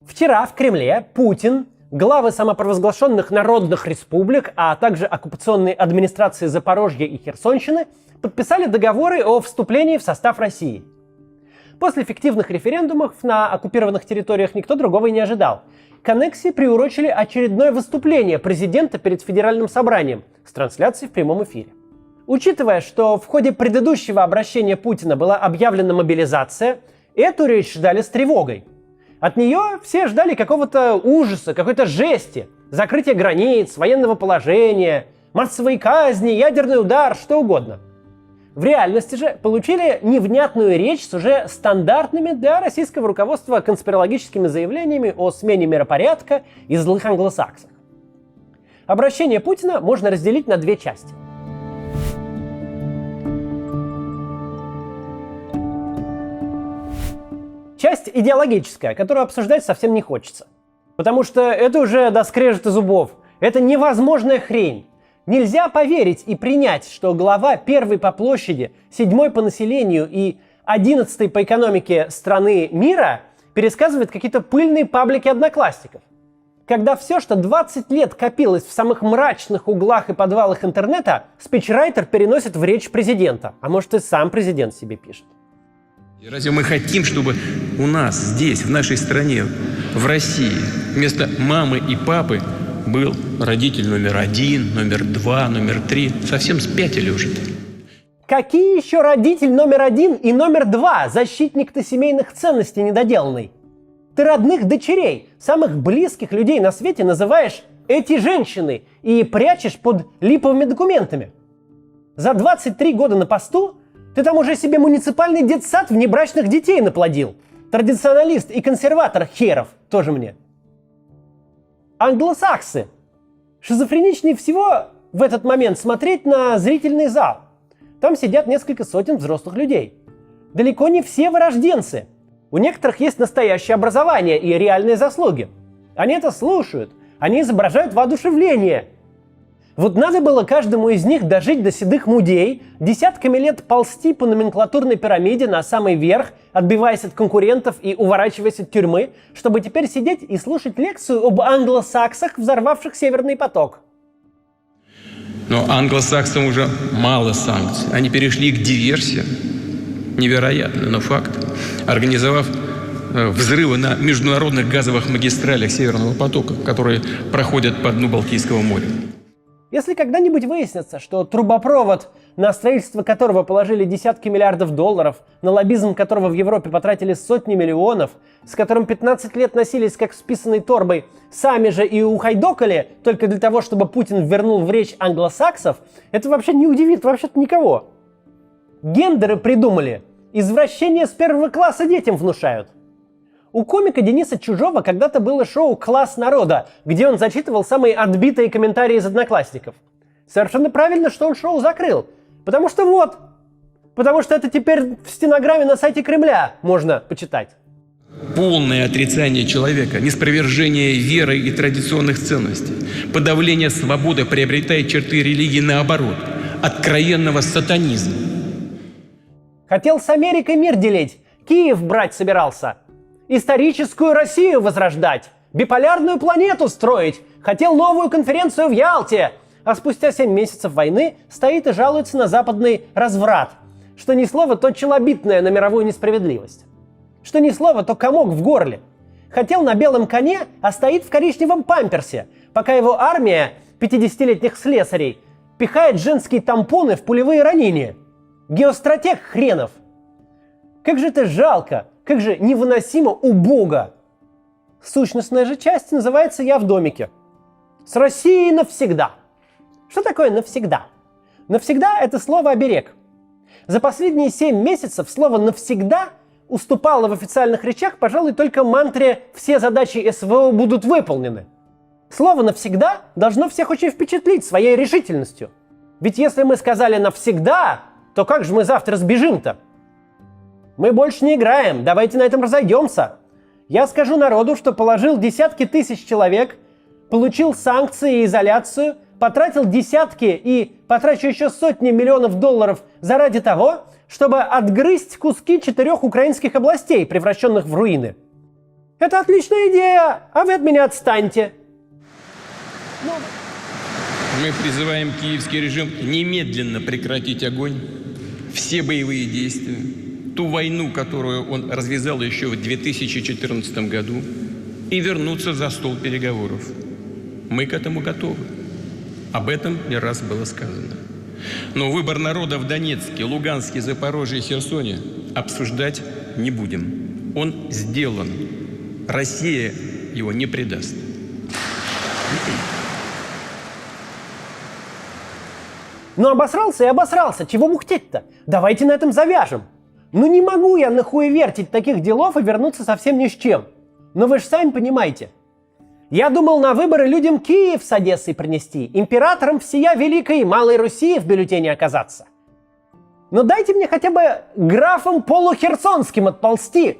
Вчера в Кремле Путин, главы самопровозглашенных народных республик, а также оккупационные администрации Запорожья и Херсонщины подписали договоры о вступлении в состав России. После фиктивных референдумов на оккупированных территориях никто другого и не ожидал. К аннексии приурочили очередное выступление президента перед Федеральным собранием с трансляцией в прямом эфире. Учитывая, что в ходе предыдущего обращения Путина была объявлена мобилизация, эту речь ждали с тревогой. От нее все ждали какого-то ужаса, какой-то жести, закрытия границ, военного положения, массовые казни, ядерный удар, что угодно. В реальности же получили невнятную речь с уже стандартными для российского руководства конспирологическими заявлениями о смене миропорядка и злых англосаксах. Обращение Путина можно разделить на две части. Часть идеологическая, которую обсуждать совсем не хочется. Потому что это уже до скрежета зубов. Это невозможная хрень. Нельзя поверить и принять, что глава первой по площади, 7-й по населению и 11-й по экономике страны мира пересказывает какие-то пыльные паблики одноклассников. Когда все, что 20 лет копилось в самых мрачных углах и подвалах интернета, спичрайтер переносит в речь президента. А может, и сам президент себе пишет. И разве мы хотим, чтобы у нас здесь, в нашей стране, в России, вместо мамы и папы был родитель номер 1, номер 2, номер 3? Совсем спятили уже-то. Какие еще родитель номер 1 и номер 2, защитник ты семейных ценностей недоделанный? Ты родных дочерей, самых близких людей на свете называешь «эти женщины» и прячешь под липовыми документами. За 23 года на посту ты там уже себе муниципальный детсад внебрачных детей наплодил. Традиционалист и консерватор херов, тоже мне. Англосаксы. Шизофреничнее всего в этот момент смотреть на зрительный зал. Там сидят несколько сотен взрослых людей. Далеко не все вырожденцы. У некоторых есть настоящее образование и реальные заслуги. Они это слушают, они изображают воодушевление. Вот надо было каждому из них дожить до седых мудей, десятками лет ползти по номенклатурной пирамиде на самый верх, отбиваясь от конкурентов и уворачиваясь от тюрьмы, чтобы теперь сидеть и слушать лекцию об англосаксах, взорвавших Северный поток. Но англосаксам уже мало санкций. Они перешли к диверсиям. Невероятно, но факт. Организовав взрывы на международных газовых магистралях Северного потока, которые проходят по дну Балтийского моря. Если когда-нибудь выяснится, что трубопровод, на строительство которого положили десятки миллиардов долларов, на лоббизм которого в Европе потратили сотни миллионов, с которым 15 лет носились как с писаной торбой, сами же и ухайдокали только для того, чтобы Путин вернул в речь англосаксов, это вообще не удивит вообще-то никого. Гендеры придумали. Извращение с первого класса детям внушают. У комика Дениса Чужого когда-то было шоу «Класс народа», где он зачитывал самые отбитые комментарии из одноклассников. Совершенно правильно, что он шоу закрыл. Потому что это теперь в стенограмме на сайте Кремля можно почитать. Полное отрицание человека, ниспровержение веры и традиционных ценностей, подавление свободы приобретает черты религии наоборот, откровенного сатанизма. Хотел с Америкой мир делить, Киев брать собирался. Историческую Россию возрождать, биполярную планету строить, хотел новую конференцию в Ялте, а спустя 7 месяцев войны стоит и жалуется на западный разврат, что ни слово, то челобитное на мировую несправедливость, что ни слово, то комок в горле. Хотел на белом коне, а стоит в коричневом памперсе, пока его армия 50-летних слесарей пихает женские тампоны в пулевые ранения. Геостратег хренов. Как же это жалко, как же невыносимо убого. Сущностная же часть называется «Я в домике». С Россией навсегда. Что такое навсегда? Навсегда – это слово оберег. За последние 7 месяцев слово «навсегда» уступало в официальных речах, пожалуй, только мантре «все задачи СВО будут выполнены». Слово «навсегда» должно всех очень впечатлить своей решительностью. Ведь если мы сказали «навсегда», то как же мы завтра сбежим-то? Мы больше не играем, давайте на этом разойдемся. Я скажу народу, что положил десятки тысяч человек, получил санкции и изоляцию, потратил десятки и потрачу еще сотни миллионов долларов заради того, чтобы отгрызть куски 4 украинских областей, превращенных в руины. Это отличная идея, а вы от меня отстаньте. Мы призываем киевский режим немедленно прекратить огонь, все боевые действия, ту войну, которую он развязал еще в 2014 году, и вернуться за стол переговоров. Мы к этому готовы. Об этом не раз было сказано. Но выбор народа в Донецке, Луганске, Запорожье и Херсоне обсуждать не будем. Он сделан. Россия его не предаст. Ну обосрался и обосрался, чего бухтеть-то? Давайте на этом завяжем. Ну не могу я нахуевертить таких делов и вернуться совсем ни с чем. Но вы же сами понимаете. Я думал на выборы людям Киев с Одессой принести, императором всея Великой и Малой Руси в бюллетене оказаться. Но дайте мне хотя бы графом полухерсонским отползти.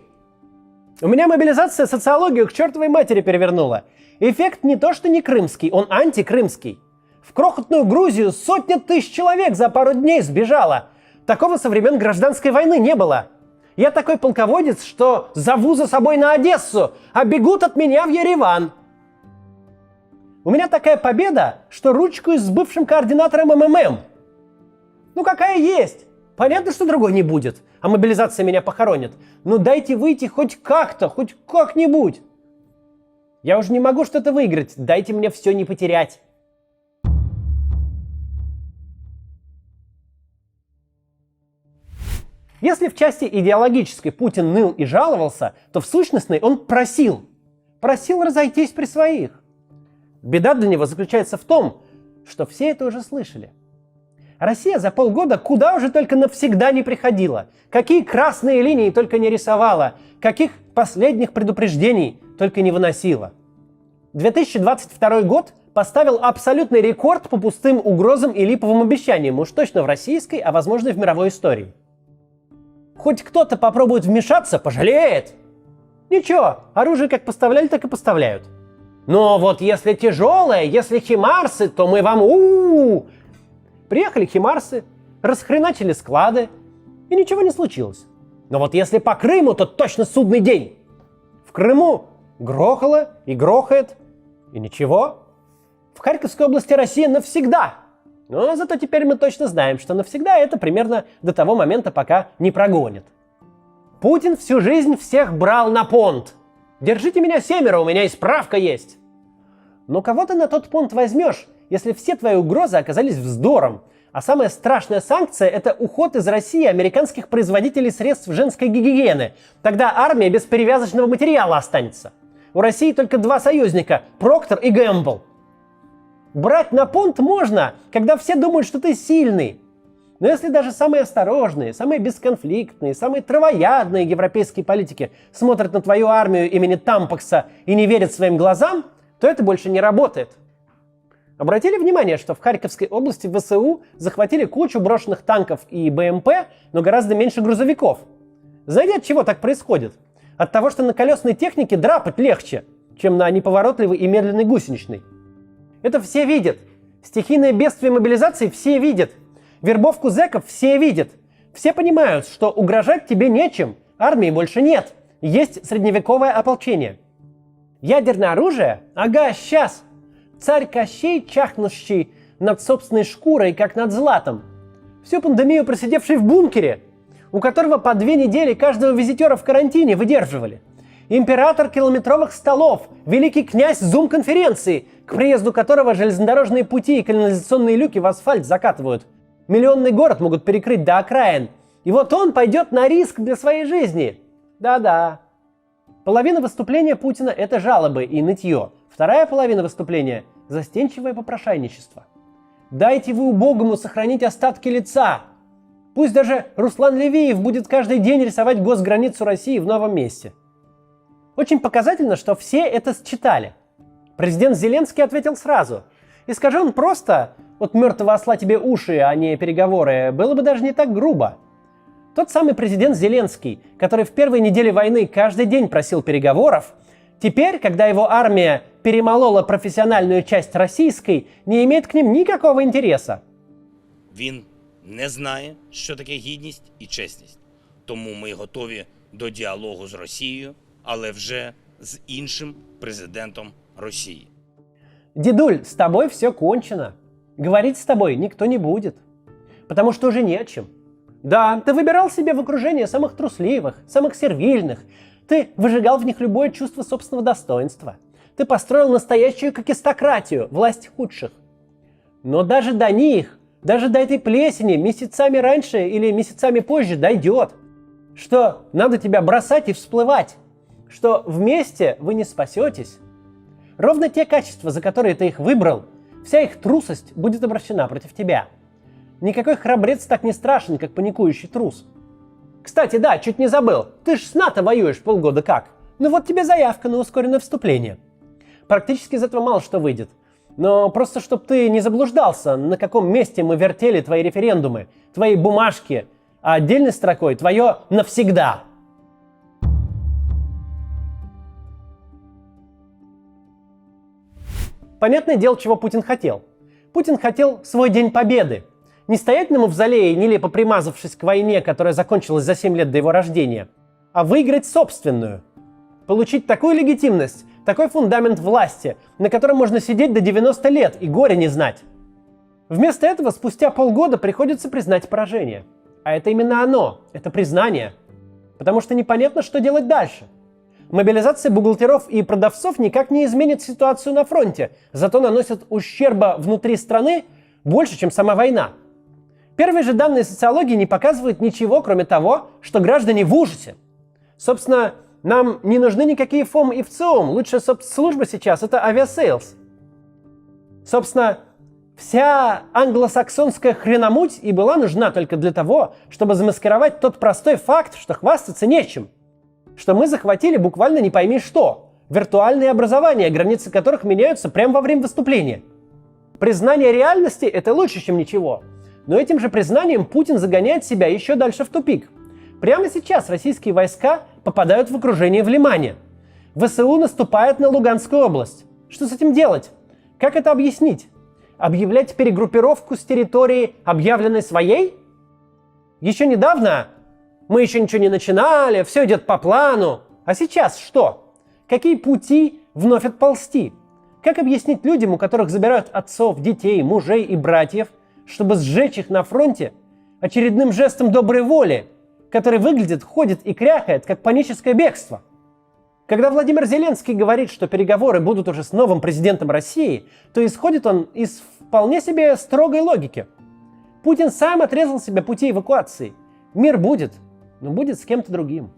У меня мобилизация социологию к чертовой матери перевернула. Эффект не то что не крымский, он антикрымский. В крохотную Грузию 100 000 человек за пару дней сбежало. Такого со времен гражданской войны не было. Я такой полководец, что зову за собой на Одессу, а бегут от меня в Ереван. У меня такая победа, что ручкаюсь с бывшим координатором МММ. Ну какая есть. Понятно, что другой не будет, а мобилизация меня похоронит. Ну дайте выйти хоть как-то, хоть как-нибудь. Я уже не могу что-то выиграть, дайте мне все не потерять. Если в части идеологической Путин ныл и жаловался, то в сущностной он просил. Просил разойтись при своих. Беда для него заключается в том, что все это уже слышали. Россия за полгода куда уже только навсегда не приходила, какие красные линии только не рисовала, каких последних предупреждений только не выносила. 2022 год поставил абсолютный рекорд по пустым угрозам и липовым обещаниям, уж точно в российской, а возможно и в мировой истории. Хоть кто-то попробует вмешаться, пожалеет. Ничего, оружие как поставляли, так и поставляют. Но вот если тяжелое, если химарсы, то мы вам Приехали химарсы, расхреначили склады, и ничего не случилось. Но вот если по Крыму, то точно судный день. В Крыму грохало и грохает, и ничего. В Харьковской области Россия навсегда. Но зато теперь мы точно знаем, что навсегда это примерно до того момента, пока не прогонят. Путин всю жизнь всех брал на понт. Держите меня 7, у меня и справка есть. Но кого ты на тот понт возьмешь, если все твои угрозы оказались вздором? А самая страшная санкция – это уход из России американских производителей средств женской гигиены. Тогда армия без перевязочного материала останется. У России только 2 союзника – Проктор и Гэмбл. Брать на понт можно, когда все думают, что ты сильный. Но если даже самые осторожные, самые бесконфликтные, самые травоядные европейские политики смотрят на твою армию имени Тампакса и не верят своим глазам, то это больше не работает. Обратили внимание, что в Харьковской области ВСУ захватили кучу брошенных танков и БМП, но гораздо меньше грузовиков. Знаете, от чего так происходит? От того, что на колесной технике драпать легче, чем на неповоротливой и медленной гусеничной. Это все видят. Стихийное бедствие мобилизации все видят. Вербовку зэков все видят. Все понимают, что угрожать тебе нечем, армии больше нет. Есть средневековое ополчение. Ядерное оружие? Ага, сейчас. Царь Кощей, чахнущий над собственной шкурой, как над златом. Всю пандемию просидевший в бункере, у которого по 2 недели каждого визитера в карантине выдерживали. Император километровых столов, великий князь зум-конференции, к приезду которого железнодорожные пути и канализационные люки в асфальт закатывают. Миллионный город могут перекрыть до окраин. И вот он пойдет на риск для своей жизни. Да-да. Половина выступления Путина – это жалобы и нытье. Вторая половина выступления – застенчивое попрошайничество. Дайте вы убогому сохранить остатки лица. Пусть даже Руслан Левиев будет каждый день рисовать госграницу России в новом месте. Очень показательно, что все это считали. Президент Зеленский ответил сразу. И скажи он просто «от мертвого осла тебе уши, а не переговоры», было бы даже не так грубо. Тот самый президент Зеленский, который в первой неделе войны каждый день просил переговоров, теперь, когда его армия перемолола профессиональную часть российской, не имеет к ним никакого интереса. Він не знає, що таке гідність і чесність. Тому ми готові до діалогу з Росією, але вже з іншим президентом Росії. Дедуль, с тобой все кончено. Говорить с тобой никто не будет. Потому что уже не о чем. Да, ты выбирал себе в окружение самых трусливых, самых сервильных. Ты выжигал в них любое чувство собственного достоинства. Ты построил настоящую кокистократию, власть худших. Но даже до них, даже до этой плесени месяцами раньше или месяцами позже дойдет, что надо тебя бросать и всплывать, что вместе вы не спасетесь. Ровно те качества, за которые ты их выбрал, вся их трусость будет обращена против тебя. Никакой храбрец так не страшен, как паникующий трус. Кстати, да, чуть не забыл, ты ж с НАТО воюешь полгода как. Ну вот тебе заявка на ускоренное вступление. Практически из этого мало что выйдет. Но просто, чтобы ты не заблуждался, на каком месте мы вертели твои референдумы, твои бумажки, а отдельной строкой твое «навсегда». Понятное дело, чего Путин хотел. Путин хотел свой День Победы. Не стоять на мавзолее, нелепо примазавшись к войне, которая закончилась за 7 лет до его рождения, а выиграть собственную. Получить такую легитимность, такой фундамент власти, на котором можно сидеть до 90 лет и горя не знать. Вместо этого спустя полгода приходится признать поражение. А это именно оно, это признание. Потому что непонятно, что делать дальше. Мобилизация бухгалтеров и продавцов никак не изменит ситуацию на фронте, зато наносит ущерба внутри страны больше, чем сама война. Первые же данные социологии не показывают ничего, кроме того, что граждане в ужасе. Собственно, нам не нужны никакие ФОМ и ВЦИОМ. Лучшая служба сейчас – это авиасейлс. Собственно, вся англосаксонская хреномуть и была нужна только для того, чтобы замаскировать тот простой факт, что хвастаться нечем. Что мы захватили буквально не пойми что. Виртуальные образования, границы которых меняются прямо во время выступления. Признание реальности – это лучше, чем ничего. Но этим же признанием Путин загоняет себя еще дальше в тупик. Прямо сейчас российские войска попадают в окружение в Лимане. ВСУ наступает на Луганскую область. Что с этим делать? Как это объяснить? Объявлять перегруппировку с территории, объявленной своей? Еще недавно мы еще ничего не начинали, все идет по плану. А сейчас что? Какие пути вновь отползти? Как объяснить людям, у которых забирают отцов, детей, мужей и братьев, чтобы сжечь их на фронте очередным жестом доброй воли, который выглядит, ходит и кряхает, как паническое бегство? Когда Владимир Зеленский говорит, что переговоры будут уже с новым президентом России, то исходит он из вполне себе строгой логики. Путин сам отрезал себе пути эвакуации. Мир будет, но будет с кем-то другим.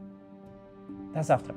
До завтра.